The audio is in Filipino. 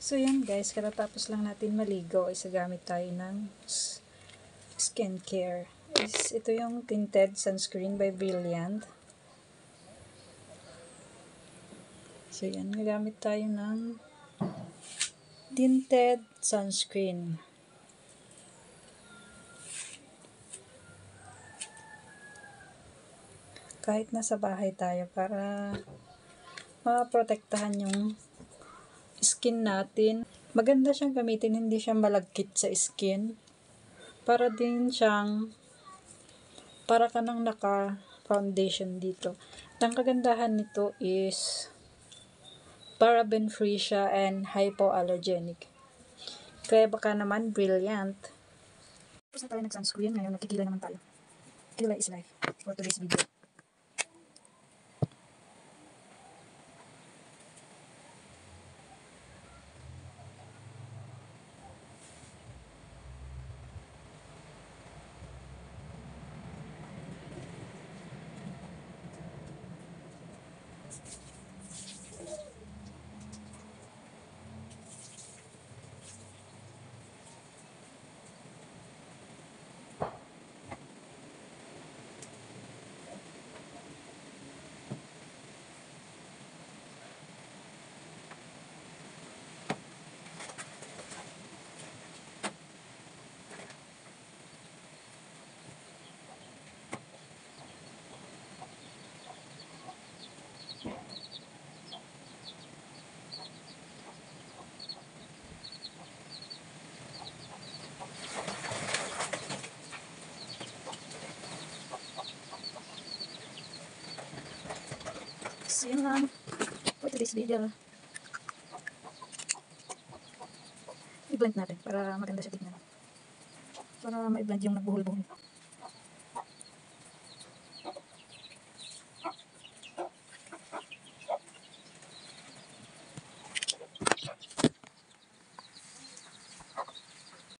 So yan guys, katatapos lang natin maligo ay gagamit tayo ng skincare. Ito yung tinted sunscreen by Brilliant. So yan, gagamit tayo ng tinted sunscreen. Kahit nasa bahay tayo para maprotektahan yung skin natin. Maganda siyang gamitin, hindi siya malagkit sa skin. Para din siyang para ka nang naka foundation dito. Ang kagandahan nito is paraben free siya and hypoallergenic. Kaya baka naman Brilliant. Tapos na tayo nag-sunscreen, ngayon nagkikilay naman tayo. Kilay is life for today's video. So yun lang for today's video. I-blend natin para maganda siya tignan. Para ma-blend yung nagbuhol-buhol.